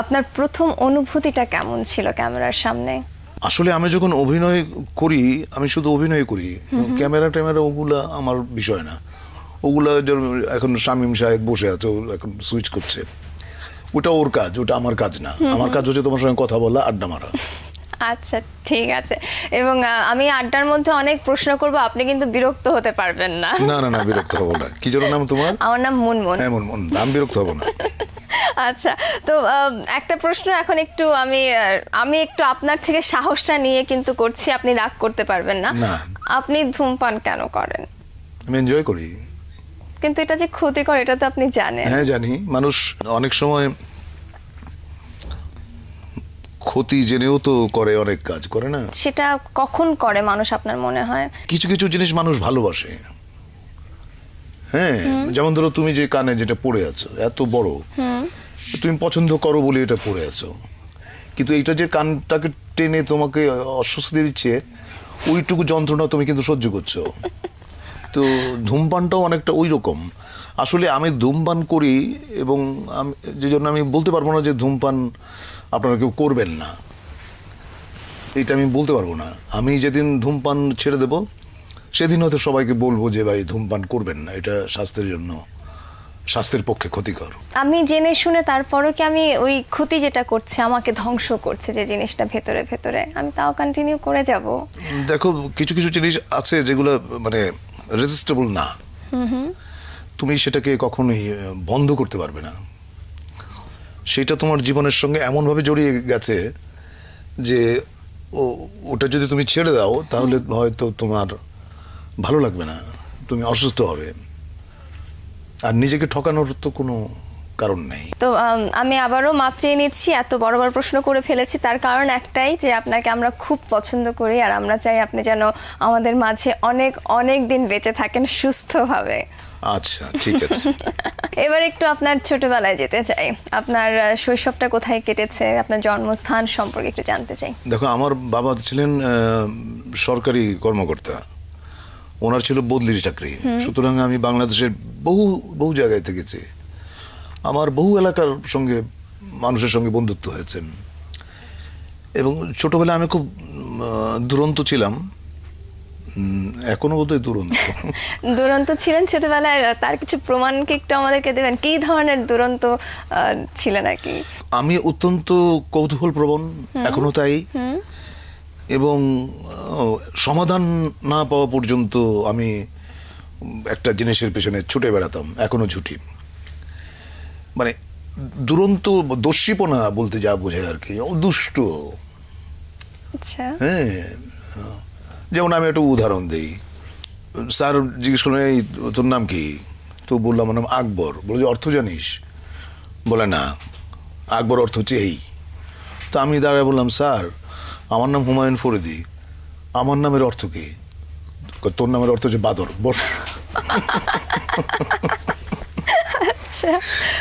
আপনার প্রথম অনুভূতিটা কেমন ছিল ক্যামেরার সামনে? আসলে আমি যখন অভিনয় করি আমি শুধু অভিনয় করি, ক্যামেরা ট্যামেরা ওগুলা আমার বিষয় না। ওগুলা এখন শামীম সাহেব বসে আছে, ও এখন সুইচ করছে, ওটা ওর কাজ, ওটা আমার কাজ না। আমার কাজ হচ্ছে তোমার সঙ্গে কথা বলা, আড্ডা মারা। আচ্ছা, ঠিক আছে। এবং আমি আড্ডার মধ্যে অনেক প্রশ্ন করব, আপনি কিন্তু বিরক্ত হতে পারবেন না। না না না, বিরক্ত হবো না। কি যেন নাম তোমার? আমার নাম মুনমুন। হ্যাঁ মুনমুন, আমি বিরক্ত হবো না। আচ্ছা, তো একটা প্রশ্ন এখন একটু আমি একটু আপনার থেকে সাহসটা নিয়ে কিন্তু করছি, আপনি রাগ করতে পারবেন না। না। আপনি ধূমপান কেন করেন? আমি এনজয় করি। কিন্তু এটা যে ক্ষতিকর এটা তো আপনি জানেন। হ্যাঁ জানি, মানুষ অনেক সময় ক্ষতি জেনেও তো করে, অনেক কাজ করে না। সেটা কখন করে মানুষ আপনার মনে হয়? কিছু কিছু জিনিস মানুষ ভালোবাসে। হ্যাঁ, যেমন ধরো তুমি যে কানে যেটা পড়ে আছো এত বড়, তুমি পছন্দ করো বলে এটা পড়ে আছো, কিন্তু এইটা যে কানটাকে টেনে তোমাকে অস্বস্তি দিচ্ছে, ওইটুকু যন্ত্রণা তুমি কিন্তু সহ্য করছো। তো ধূমপানটাও অনেকটা ওই রকম। আসলে আমি ধূমপান করি এবং যে জন্য আমি বলতে পারবো না যে ধূমপান আপনারা কেউ করবেন না, এটা আমি বলতে পারবো না। আমি যেদিন ধূমপান ছেড়ে দেব সেদিন হয়তো সবাইকে বলবো যে ভাই ধূমপান করবেন না, এটা স্বাস্থ্যের জন্য, স্বাস্থ্যের পক্ষে ক্ষতিকর। আমি জেনে শুনে তারপরও কি আমি ওই ক্ষতি যেটা করছে, আমাকে ধ্বংস করছে যে জিনিসটা ভেতরে ভেতরে, আমি তাও কন্টিনিউ করে যাব? দেখো, কিছু কিছু জিনিস আছে যেগুলো মানে রেজিস্টেবল না, তুমি সেটাকে কখনোই বন্ধ করতে পারবে না। সেটা তোমার জীবনের সঙ্গে এমনভাবে জড়িয়ে গেছে যে ওটা যদি তুমি ছেড়ে দাও তাহলে হয়তো তোমার ভালো লাগবে না, তুমি অসুস্থ হবে। আর নিজেকে ঠকানোর তো কোনো কারণ নেই। তো আমি আবারও মাপ চেয়ে নিচ্ছি, এত বড় বড় প্রশ্ন করে ফেলেছি। তার কারণ একটাই, যে আপনাকে আমরা খুব পছন্দ করি আর আমরা চাই আপনি যেন আমাদের মাঝে অনেক অনেক দিন বেঁচে থাকেন সুস্থভাবে। আচ্ছা, ঠিক আছে। এবার একটু আপনার ছোটবেলায় যেতে চাই। আপনার শৈশবটা কোথায় কেটেছে, আপনার জন্মস্থান সম্পর্কে একটু জানতে চাই। দেখো, আমার বাবা ছিলেন সরকারি কর্মকর্তা, ওনার ছিল বদলির চাকরি, সুতরাং আমি বাংলাদেশের বহু বহু জায়গায় থেকেছি। আমার বহু এলাকার সঙ্গে মানুষের সঙ্গে বন্ধুত্ব হয়েছে এবং ছোটবেলায় আমি খুব দুরন্ত ছিলাম, এখনো বোধহয় দুরন্ত। দুরন্ত ছিলেন ছোটবেলায়, তার কিছু প্রমাণ কি একটু আমাদেরকে দেবেন? কি ধরনের দুরন্ত ছিলেন আর কি? আমি অত্যন্ত কৌতূহল প্রবণ, এখনো তাই, এবং সমাধান না পাওয়া পর্যন্ত আমি একটা জিনিসের পেছনে ছুটে বেড়াতাম, এখনো ছুটি। মানে দুরন্ত, দস্যিপনা বলতে যা বোঝায় আর কি, দুষ্ট। আচ্ছা। হ্যাঁ, যেমন আমি একটা উদাহরণ দিই। স্যার জিজ্ঞেস করলেন, এই তোর নাম কি? তো বললাম আমার নাম আকবর। বলে যে অর্থ জানিস? বলে না, আকবর অর্থ হচ্ছে এই। তো আমি দাঁড়ায় বললাম, স্যার আমার নাম হুমায়ুন ফরিদি, আমার নামের অর্থ কি? তোর নামের অর্থ হচ্ছে বাদর, বস। আচ্ছা।